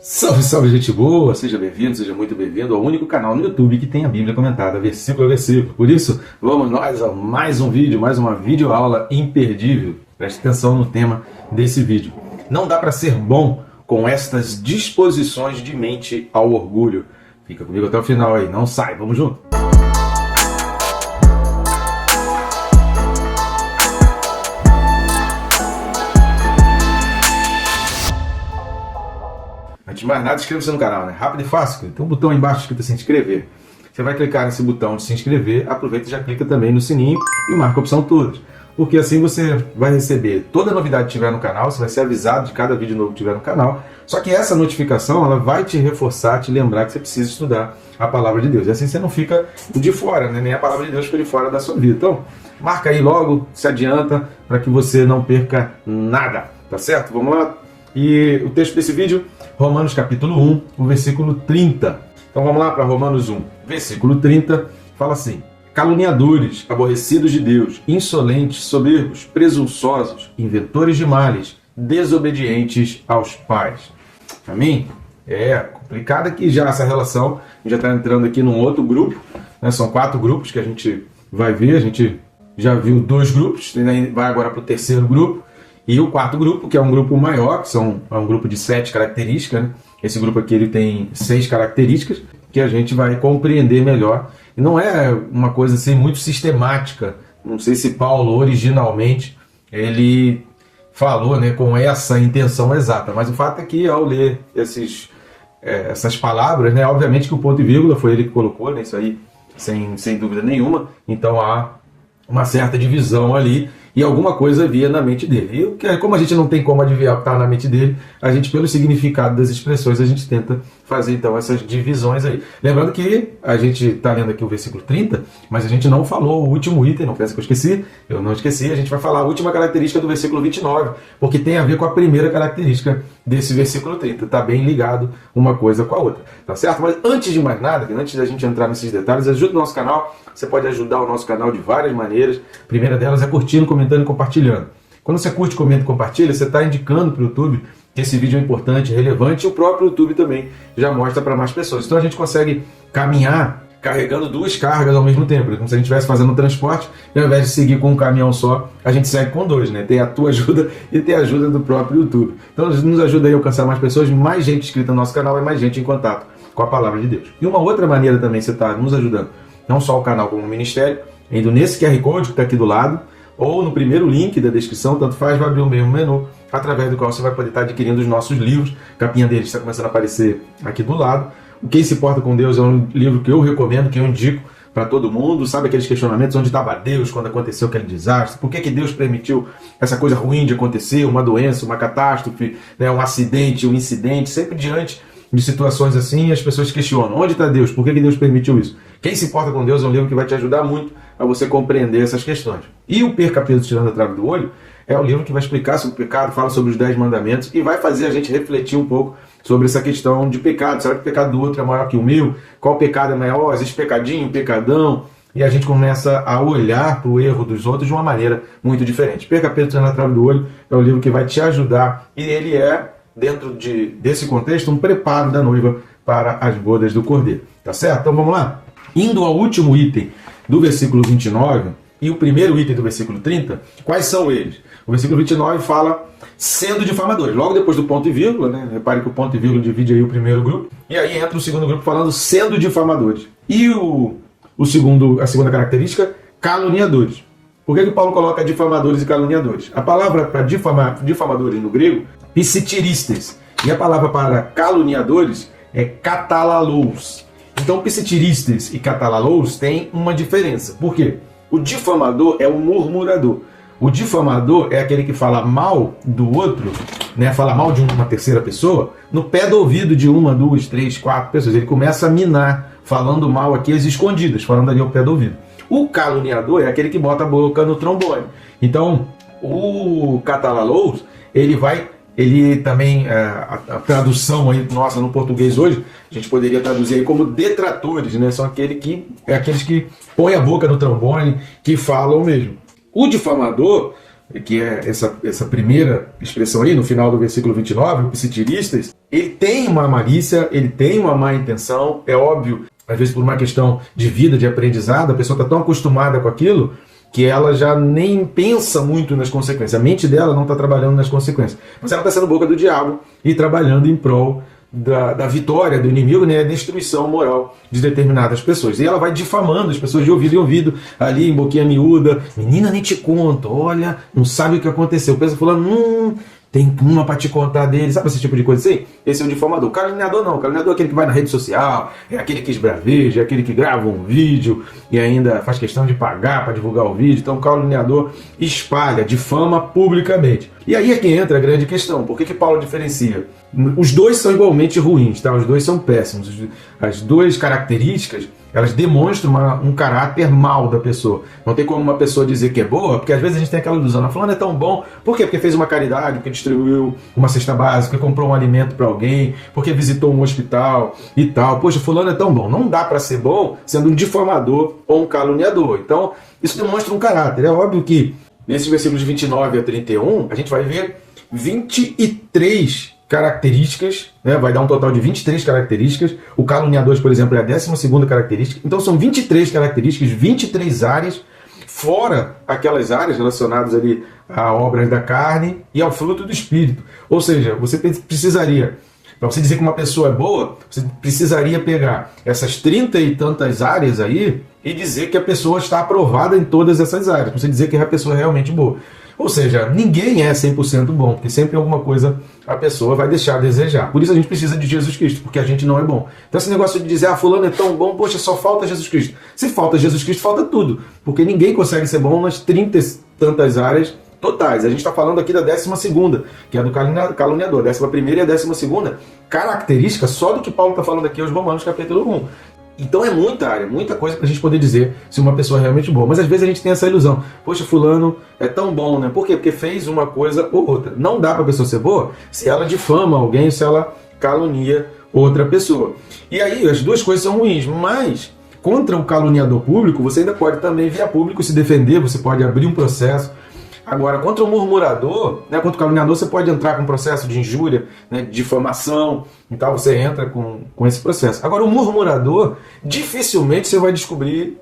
Salve, salve, gente boa! Seja bem-vindo, seja muito bem-vindo ao único canal no YouTube que tem a Bíblia comentada versículo a versículo. Por isso, vamos nós a mais um vídeo, mais uma videoaula imperdível. Preste atenção no tema desse vídeo. Não dá para ser bom com estas disposições de mente ao orgulho. Fica comigo até o final aí, não sai, vamos junto! Antes de mais nada, inscreva-se no canal, né? Rápido e fácil. Tem um botão aí embaixo escrito se inscrever. Você vai clicar nesse botão de se inscrever, aproveita e já clica também no sininho e marca a opção todas. Porque assim você vai receber toda novidade que tiver no canal, você vai ser avisado de cada vídeo novo que tiver no canal. Só que essa notificação, ela vai te reforçar, te lembrar que você precisa estudar a Palavra de Deus. E assim você não fica de fora, né? Nem a Palavra de Deus fica de fora da sua vida. Então, marca aí logo, se adianta, para que você não perca nada, tá certo? Vamos lá? E o texto desse vídeo, Romanos capítulo 1, o versículo 30. Então vamos lá para Romanos 1, versículo 30, fala assim: caluniadores, aborrecidos de Deus, insolentes, soberbos, presunçosos, inventores de males, desobedientes aos pais. Amém? É complicado aqui já essa relação, a gente já está entrando aqui num outro grupo, né? São 4 grupos que a gente vai ver, a gente já viu 2 grupos, vai agora para o terceiro grupo. E o quarto grupo, que é um grupo maior, que é um grupo de 7 características, né? Esse grupo aqui ele tem 6 características que a gente vai compreender melhor. E não é uma coisa assim muito sistemática. Não sei se Paulo originalmente ele falou, né, com essa intenção exata. Mas o fato é que ao ler essas palavras, né, obviamente que o ponto e vírgula foi ele que colocou, né, isso aí sem dúvida nenhuma. Então há uma certa divisão ali. E alguma coisa havia na mente dele. E como a gente não tem como adivinhar o que está na mente dele, a gente, pelo significado das expressões, a gente tenta fazer então essas divisões aí. Lembrando que a gente está lendo aqui o versículo 30, mas a gente não falou o último item, não pensa que eu esqueci, eu não esqueci, a gente vai falar a última característica do versículo 29, porque tem a ver com a primeira característica desse versículo 30. Está bem ligado uma coisa com a outra, tá certo? Mas antes de mais nada, antes da gente entrar nesses detalhes, ajude o nosso canal. Você pode ajudar o nosso canal de várias maneiras. A primeira delas é curtindo, comentando e compartilhando. Quando você curte, comenta e compartilha, você está indicando para o YouTube que esse vídeo é importante, relevante, e o próprio YouTube também já mostra para mais pessoas. Então a gente consegue caminhar carregando 2 cargas ao mesmo tempo, como se a gente estivesse fazendo um transporte, e ao invés de seguir com um caminhão só, a gente segue com 2, né? Tem a tua ajuda e tem a ajuda do próprio YouTube. Então nos ajuda aí a alcançar mais pessoas, mais gente inscrita no nosso canal e mais gente em contato com a Palavra de Deus. E uma outra maneira também você está nos ajudando, não só o canal como o ministério, indo nesse QR Code que está aqui do lado, ou no primeiro link da descrição, tanto faz, vai abrir o mesmo menu, através do qual você vai poder estar adquirindo os nossos livros. A capinha deles está começando a aparecer aqui do lado. O Quem se Importa com Deus é um livro que eu recomendo, que eu indico para todo mundo. Sabe aqueles questionamentos, onde estava Deus quando aconteceu aquele desastre? Por que Deus permitiu essa coisa ruim de acontecer, uma doença, uma catástrofe, né, um acidente, um incidente, sempre diante de situações assim, as pessoas questionam: onde está Deus? Por que Deus permitiu isso? Quem se Importa com Deus é um livro que vai te ajudar muito a você compreender essas questões. E o Perca Peso Tirando a Trave do Olho é um livro que vai explicar sobre o pecado, fala sobre os 10 mandamentos e vai fazer a gente refletir um pouco sobre essa questão de pecado. Será que o pecado do outro é maior que o meu? Qual pecado é maior? Existe pecadinho, pecadão? E a gente começa a olhar para o erro dos outros de uma maneira muito diferente. Perca Peso Tirando a Trave do Olho é um livro que vai te ajudar e ele é, dentro desse contexto, um preparo da noiva para as bodas do Cordeiro. Tá certo? Então vamos lá? Indo ao último item do versículo 29 e o primeiro item do versículo 30, quais são eles? O versículo 29 fala sendo difamadores. Logo depois do ponto e vírgula, né? Repare que o ponto e vírgula divide aí o primeiro grupo. E aí entra o segundo grupo falando sendo difamadores. E a segunda característica, caluniadores. Por que Paulo coloca difamadores e caluniadores? A palavra para difamadores no grego, psitiristes. E a palavra para caluniadores é katalalos. Então, psitiristes e katalalos têm uma diferença. Por quê? O difamador é o murmurador. O difamador é aquele que fala mal do outro, né? Fala mal de uma terceira pessoa, no pé do ouvido de 1, 2, 3, 4 pessoas. Ele começa a minar, falando mal aqui às escondidas, falando ali ao pé do ouvido. O caluniador é aquele que bota a boca no trombone. Então, o katalalos, ele também, a tradução aí nossa no português hoje, a gente poderia traduzir aí como detratores, né? São aqueles que põem a boca no trombone, que falam mesmo. O difamador, que é essa primeira expressão aí, no final do versículo 29, o psitiristas, ele tem uma malícia, ele tem uma má intenção, é óbvio, às vezes por uma questão de vida, de aprendizado, a pessoa está tão acostumada com aquilo que ela já nem pensa muito nas consequências. A mente dela não está trabalhando nas consequências. Mas ela está sendo boca do diabo e trabalhando em prol da vitória do inimigo, né, a destruição moral de determinadas pessoas. E ela vai difamando as pessoas de ouvido em ouvido, ali em boquinha miúda. Menina, nem te conto, olha, não sabe o que aconteceu. Pensa falando, tem uma pra te contar dele, sabe esse tipo de coisa assim? Esse é o difamador. O caluniador não, o caluniador é aquele que vai na rede social, é aquele que esbraveja, é aquele que grava um vídeo e ainda faz questão de pagar para divulgar o vídeo. Então o caluniador espalha, difama publicamente. E aí é que entra a grande questão. Por que Paulo diferencia? Os dois são igualmente ruins, tá? Os dois são péssimos. As duas características, elas demonstram um caráter mau da pessoa. Não tem como uma pessoa dizer que é boa, porque às vezes a gente tem aquela ilusão. Fulano é tão bom. Por quê? Porque fez uma caridade, porque distribuiu uma cesta básica, comprou um alimento para alguém, porque visitou um hospital e tal. Poxa, fulano é tão bom. Não dá para ser bom sendo um difamador ou um caluniador. Então, isso demonstra um caráter. É óbvio que nesses versículos 29 a 31, a gente vai ver 23 características, né? Vai dar um total de 23 características. O caluniador, por exemplo, é a 12ª característica. Então são 23 características, 23 áreas, fora aquelas áreas relacionadas ali a obras da carne e ao fruto do Espírito. Ou seja, você precisaria, para você dizer que uma pessoa é boa, você precisaria pegar essas 30 e tantas áreas aí e dizer que a pessoa está aprovada em todas essas áreas, para você dizer que a pessoa é realmente boa. Ou seja, ninguém é 100% bom, porque sempre alguma coisa a pessoa vai deixar a desejar. Por isso a gente precisa de Jesus Cristo, porque a gente não é bom. Então esse negócio de dizer, fulano é tão bom, poxa, só falta Jesus Cristo. Se falta Jesus Cristo, falta tudo, porque ninguém consegue ser bom nas 30 e tantas áreas totais. A gente está falando aqui da 12ª, que é do caluniador. 11ª e a 12ª característica só do que Paulo está falando aqui aos Romanos, capítulo 1. Então é muita área, muita coisa para a gente poder dizer se uma pessoa é realmente boa. Mas às vezes a gente tem essa ilusão. Poxa, fulano é tão bom, né? Por quê? Porque fez uma coisa ou outra. Não dá para a pessoa ser boa se ela difama alguém, se ela calunia outra pessoa. E aí as duas coisas são ruins, mas contra o caluniador público, você ainda pode também vir a público se defender, você pode abrir um processo. Agora, contra o murmurador, né, contra o caluniador, você pode entrar com um processo de injúria, né, de difamação, então você entra com esse processo. Agora, o murmurador, dificilmente você vai descobrir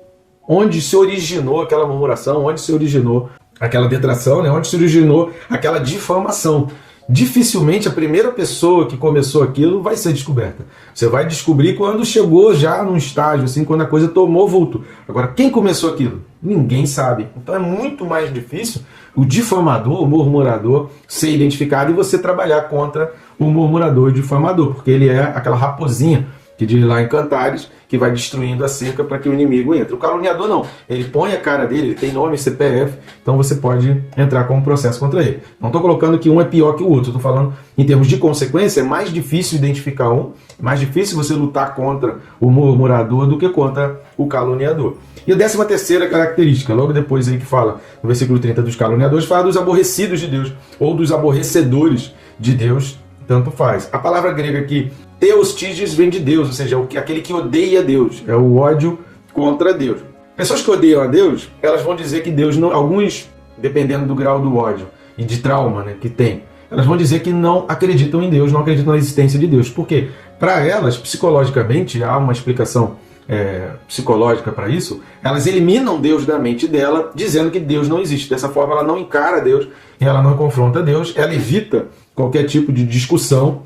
onde se originou aquela murmuração, onde se originou aquela detração, né, onde se originou aquela difamação. Dificilmente a primeira pessoa que começou aquilo vai ser descoberta. Você vai descobrir quando chegou já num estágio, assim, quando a coisa tomou vulto. Agora, quem começou aquilo? Ninguém sabe. Então é muito mais difícil o difamador, o murmurador, ser identificado e você trabalhar contra o murmurador e o difamador, porque ele é aquela raposinha que diz lá em Cantares, que vai destruindo a cerca para que o inimigo entre. O caluniador não, ele põe a cara dele, ele tem nome, CPF, então você pode entrar com um processo contra ele. Não estou colocando que um é pior que o outro, estou falando em termos de consequência, é mais difícil identificar um, mais difícil você lutar contra o murmurador do que contra o caluniador. E a 13ª característica, logo depois aí que fala, no versículo 30 dos caluniadores, fala dos aborrecidos de Deus, ou dos aborrecedores de Deus, tanto faz. A palavra grega aqui, teostíges, vem de Deus, ou seja, aquele que odeia Deus, é o ódio contra Deus. Pessoas que odeiam a Deus, elas vão dizer que Deus não, alguns, dependendo do grau do ódio e de trauma, né, que tem, elas vão dizer que não acreditam em Deus, não acreditam na existência de Deus. Por quê? Para elas, psicologicamente, há uma explicação psicológica para isso, elas eliminam Deus da mente dela, dizendo que Deus não existe. Dessa forma, ela não encara Deus, ela não confronta Deus, ela evita qualquer tipo de discussão,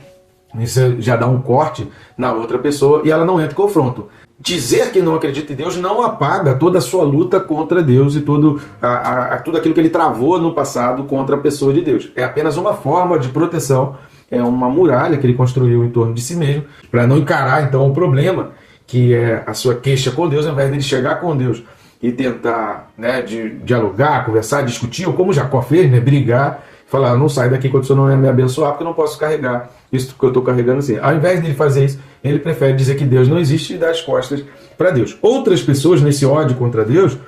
isso já dá um corte na outra pessoa e ela não entra em confronto. Dizer que não acredita em Deus não apaga toda a sua luta contra Deus e tudo aquilo que ele travou no passado contra a pessoa de Deus. É apenas uma forma de proteção, é uma muralha que ele construiu em torno de si mesmo, para não encarar então o problema, que é a sua queixa com Deus, ao invés de ele chegar com Deus e tentar, né, dialogar, conversar, discutir, ou como Jacó fez, né, brigar, falar, não sai daqui quando o Senhor não me abençoar, porque eu não posso carregar isso que eu estou carregando assim. Ao invés dele fazer isso, ele prefere dizer que Deus não existe e dar as costas para Deus. Outras pessoas, nesse ódio contra Deus,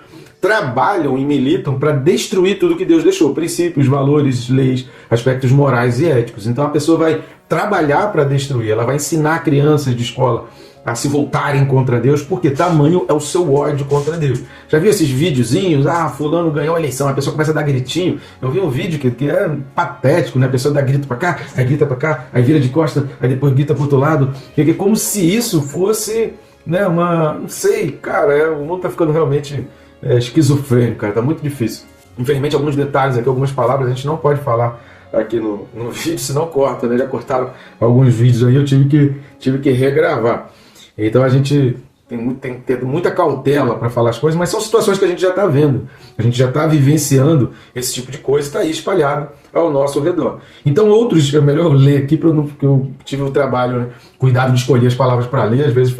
trabalham e militam para destruir tudo que Deus deixou, princípios, valores, leis, aspectos morais e éticos. Então a pessoa vai trabalhar para destruir, ela vai ensinar crianças de escola a se voltarem contra Deus, porque tamanho é o seu ódio contra Deus. Já viu esses videozinhos? Fulano ganhou a eleição, a pessoa começa a dar gritinho. Eu vi um vídeo que é patético, né? A pessoa dá grito pra cá, aí grita pra cá, aí vira de costa, aí depois grita pro outro lado. É como se isso fosse, né, não sei, cara, o mundo tá ficando realmente esquizofrênico, cara, tá muito difícil. Infelizmente, alguns detalhes aqui, algumas palavras a gente não pode falar aqui no vídeo, senão corta, né? Já cortaram alguns vídeos aí, eu tive que regravar. Então a gente tem que ter muita cautela para falar as coisas, mas são situações que a gente já está vendo, a gente já está vivenciando esse tipo de coisa, está aí espalhado ao nosso redor. Então outros, é melhor ler aqui, porque eu tive o trabalho, né? Cuidado de escolher as palavras para ler, às vezes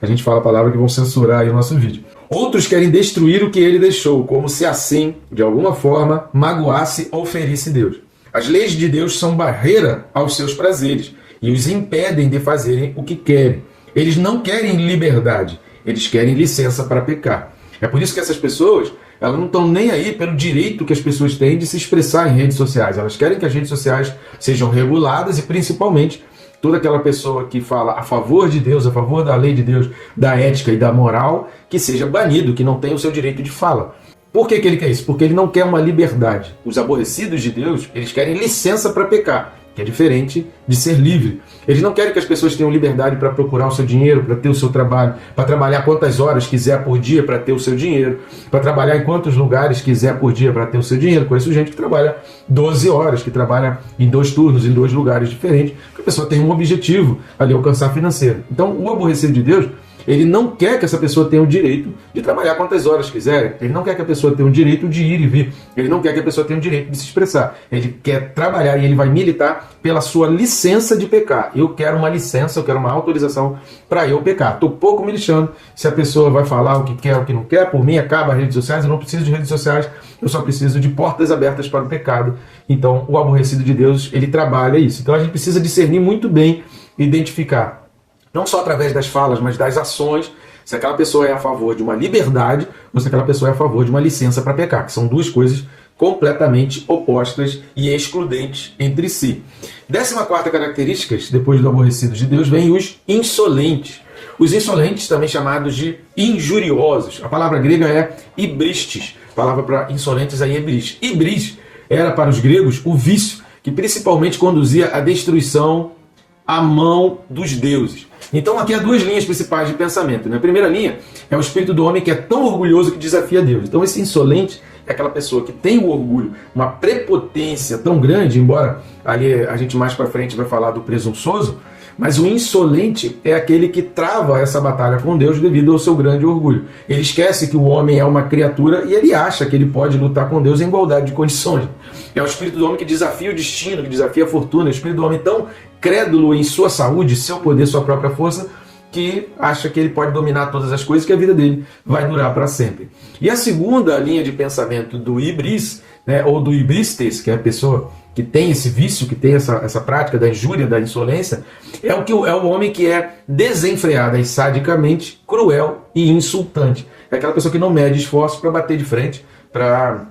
a gente fala palavras que vão censurar aí o nosso vídeo. Outros querem destruir o que ele deixou, como se assim, de alguma forma, magoasse ou ferisse Deus. As leis de Deus são barreira aos seus prazeres e os impedem de fazerem o que querem. Eles não querem liberdade, eles querem licença para pecar. É por isso que essas pessoas, elas não estão nem aí pelo direito que as pessoas têm de se expressar em redes sociais. Elas querem que as redes sociais sejam reguladas e, principalmente, toda aquela pessoa que fala a favor de Deus, a favor da lei de Deus, da ética e da moral, que seja banido, que não tenha o seu direito de fala. Por que ele quer isso? Porque ele não quer uma liberdade. Os aborrecidos de Deus, eles querem licença para pecar, que é diferente de ser livre. Eles não querem que as pessoas tenham liberdade para procurar o seu dinheiro, para ter o seu trabalho, para trabalhar quantas horas quiser por dia para ter o seu dinheiro, para trabalhar em quantos lugares quiser por dia para ter o seu dinheiro. Conheço gente que trabalha 12 horas, que trabalha em 2 turnos, em 2 lugares diferentes, porque a pessoa tem um objetivo ali, alcançar financeiro. Então, o aborrecido de Deus, ele não quer que essa pessoa tenha o direito de trabalhar quantas horas quiser. Ele não quer que a pessoa tenha o direito de ir e vir. Ele não quer que a pessoa tenha o direito de se expressar. Ele quer trabalhar e ele vai militar pela sua licença de pecar. Eu quero uma licença, eu quero uma autorização para eu pecar. Estou pouco me lixando se a pessoa vai falar o que quer, o que não quer. Por mim, acaba as redes sociais. Eu não preciso de redes sociais. Eu só preciso de portas abertas para o pecado. Então, o aborrecido de Deus, ele trabalha isso. Então, a gente precisa discernir muito bem, identificar, não só através das falas, mas das ações, se aquela pessoa é a favor de uma liberdade ou se aquela pessoa é a favor de uma licença para pecar, que são duas coisas completamente opostas e excludentes entre si. 14ª característica, depois do aborrecido de Deus, vem os insolentes. Os insolentes, também chamados de injuriosos. A palavra grega é ibristes. A palavra para insolentes é ibris. Ibris era para os gregos o vício, que principalmente conduzia à destruição à mão dos deuses. Então aqui há 2 linhas principais de pensamento. A primeira linha é o espírito do homem que é tão orgulhoso que desafia Deus. Então esse insolente é aquela pessoa que tem o orgulho, uma prepotência tão grande, embora ali a gente mais para frente vai falar do presunçoso, mas o insolente é aquele que trava essa batalha com Deus devido ao seu grande orgulho. Ele esquece que o homem é uma criatura e ele acha que ele pode lutar com Deus em igualdade de condições. É o espírito do homem que desafia o destino, que desafia a fortuna. É o espírito do homem tão crédulo em sua saúde, seu poder, sua própria força, que acha que ele pode dominar todas as coisas, que a vida dele vai durar para sempre. E a segunda linha de pensamento do ibris, né, ou do ibristes, que é a pessoa que tem esse vício, que tem essa prática da injúria, da insolência, é o homem que é desenfreado e sadicamente cruel e insultante. É aquela pessoa que não mede esforço para bater de frente, para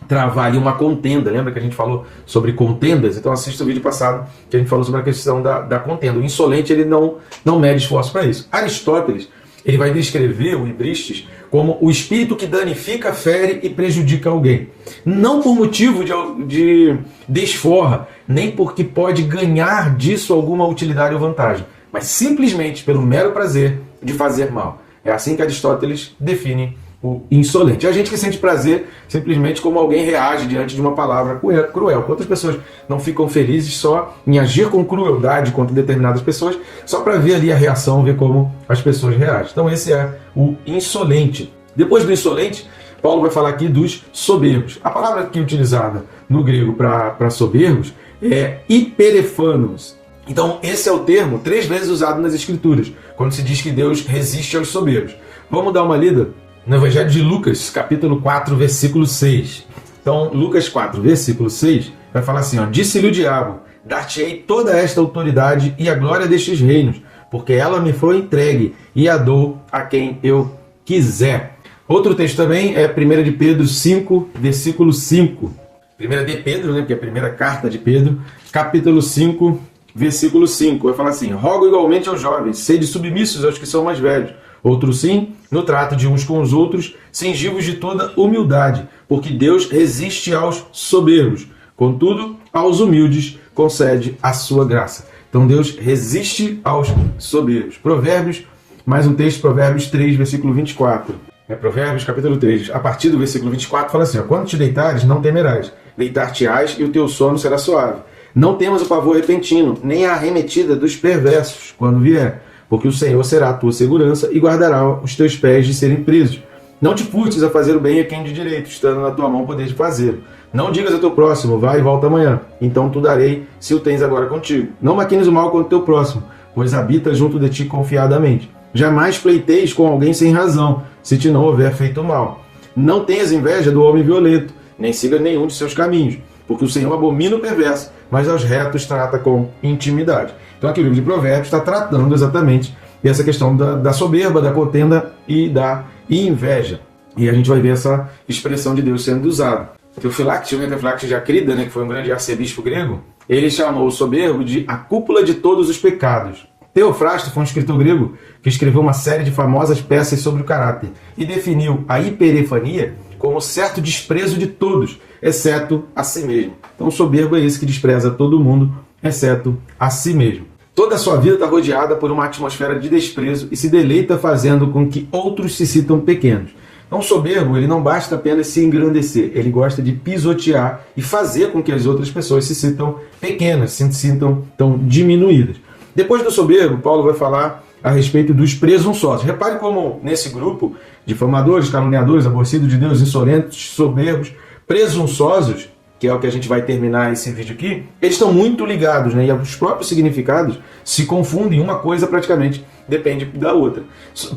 travar ali uma contenda. Lembra que a gente falou sobre contendas? Então assista o vídeo passado que a gente falou sobre a questão da contenda. O insolente, ele não mede esforço para isso. Aristóteles, ele vai descrever o ibristes como o espírito que danifica, fere e prejudica alguém. Não por motivo de desforra, nem porque pode ganhar disso alguma utilidade ou vantagem, mas simplesmente pelo mero prazer de fazer mal. É assim que Aristóteles define o insolente. É a gente que sente prazer simplesmente como alguém reage diante de uma palavra cruel. Quantas pessoas não ficam felizes só em agir com crueldade contra determinadas pessoas, só para ver ali a reação, ver como as pessoas reagem. Então esse é o insolente. Depois do insolente, Paulo vai falar aqui dos soberbos. A palavra aqui utilizada no grego para soberbos é hiperefanos. Então esse é o termo 3 vezes usado nas Escrituras, quando se diz que Deus resiste aos soberbos. Vamos dar uma lida no Evangelho de Lucas, capítulo 4, versículo 6. Então, Lucas 4, versículo 6, vai falar assim, ó: disse-lhe o diabo, dar-te-ei toda esta autoridade e a glória destes reinos, porque ela me foi entregue e a dou a quem eu quiser. Outro texto também é 1 de Pedro 5, versículo 5. 1 de Pedro, né, porque é a primeira carta de Pedro, capítulo 5, versículo 5, vai falar assim: rogo igualmente aos jovens, sede submissos aos que são mais velhos. Outro sim, no trato de uns com os outros, cingivos de toda humildade, porque Deus resiste aos soberbos, contudo, aos humildes concede a sua graça. Então Deus resiste aos soberbos. Provérbios, mais um texto, Provérbios 3, versículo 24. Provérbios, capítulo 3, a partir do versículo 24, fala assim: ó, quando te deitares, não temerás, deitar-te-ás e o teu sono será suave. Não temas o pavor repentino, nem a arremetida dos perversos, quando vier, porque o Senhor será a tua segurança e guardará os teus pés de serem presos. Não te furtes a fazer o bem a quem de direito, estando na tua mão poder de fazê-lo. Não digas ao teu próximo, vai e volta amanhã, então tu darei, se o tens agora contigo. Não maquines o mal contra o teu próximo, pois habita junto de ti confiadamente. Jamais pleiteis com alguém sem razão, se te não houver feito mal. Não tenhas inveja do homem violento, nem siga nenhum de seus caminhos, porque o Senhor abomina o perverso, mas aos retos trata com intimidade. Então aqui o livro de Provérbios está tratando exatamente dessa questão da soberba, da contenda e da inveja. E a gente vai ver essa expressão de Deus sendo usada. Teofilactes de Acrida, que foi um grande arcebispo grego, ele chamou o soberbo de a cúpula de todos os pecados. Teofrasto foi um escritor grego que escreveu uma série de famosas peças sobre o caráter e definiu a hiperefania como certo desprezo de todos, exceto a si mesmo. Então o soberbo é esse que despreza todo mundo, exceto a si mesmo. Toda a sua vida está rodeada por uma atmosfera de desprezo e se deleita fazendo com que outros se sintam pequenos. Então o soberbo, ele não basta apenas se engrandecer, ele gosta de pisotear e fazer com que as outras pessoas se sintam pequenas, se sintam tão diminuídas. Depois do soberbo, Paulo vai falar a respeito dos presunçosos. Repare como nesse grupo, difamadores, caluniadores, aborrecidos de Deus, insolentes, soberbos, presunçosos, que é o que a gente vai terminar esse vídeo aqui, eles estão muito ligados, e os próprios significados se confundem, uma coisa praticamente depende da outra.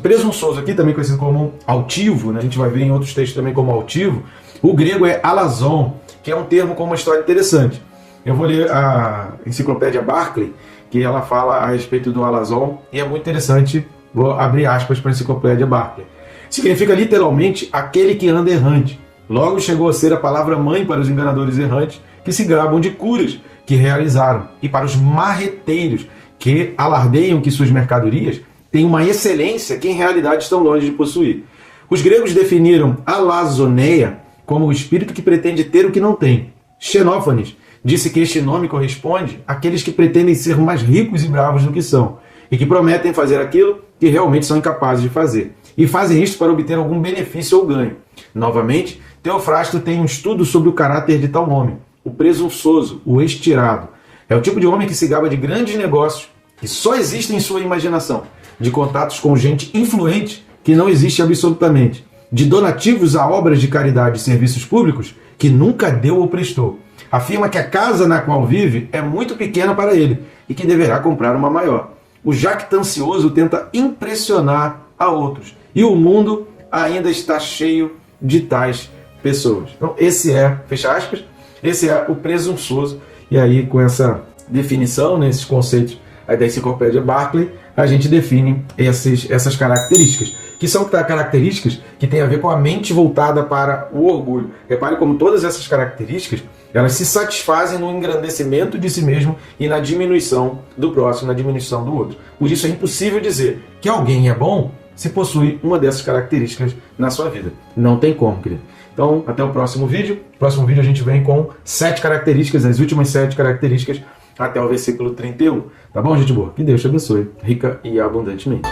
Presunçoso aqui, também conhecido como altivo, a gente vai ver em outros textos também como altivo, o grego é alazon, que é um termo com uma história interessante. Eu vou ler a enciclopédia Barclay, que ela fala a respeito do alazon, e é muito interessante, vou abrir aspas para a enciclopédia Barclay. Significa literalmente aquele que anda errante. Logo chegou a ser a palavra mãe para os enganadores errantes que se gabam de curas que realizaram, e para os marreteiros que alardeiam que suas mercadorias têm uma excelência que em realidade estão longe de possuir. Os gregos definiram alazoneia como o espírito que pretende ter o que não tem. Xenófanes disse que este nome corresponde àqueles que pretendem ser mais ricos e bravos do que são, e que prometem fazer aquilo que realmente são incapazes de fazer, e fazem isto para obter algum benefício ou ganho. Novamente, Teofrasto tem um estudo sobre o caráter de tal homem, o presunçoso, o estirado. É o tipo de homem que se gaba de grandes negócios que só existem em sua imaginação, de contatos com gente influente que não existe absolutamente, de donativos a obras de caridade e serviços públicos que nunca deu ou prestou. Afirma que a casa na qual vive é muito pequena para ele e que deverá comprar uma maior. O jactancioso tenta impressionar a outros e o mundo ainda está cheio de tais pessoas. Então esse é, fecha aspas, esse é o presunçoso. E aí com essa definição, esses conceitos aí da enciclopédia Barclay, a gente define essas características, que são características que têm a ver com a mente voltada para o orgulho. Repare como todas essas características, elas se satisfazem no engrandecimento de si mesmo e na diminuição do próximo, na diminuição do outro. Por isso é impossível dizer que alguém é bom se possui uma dessas características na sua vida. Não tem como, querido. Então, até o próximo vídeo. No próximo vídeo a gente vem com 7 características, as últimas 7 características, até o versículo 31. Tá bom, gente boa? Que Deus te abençoe, rica e abundantemente.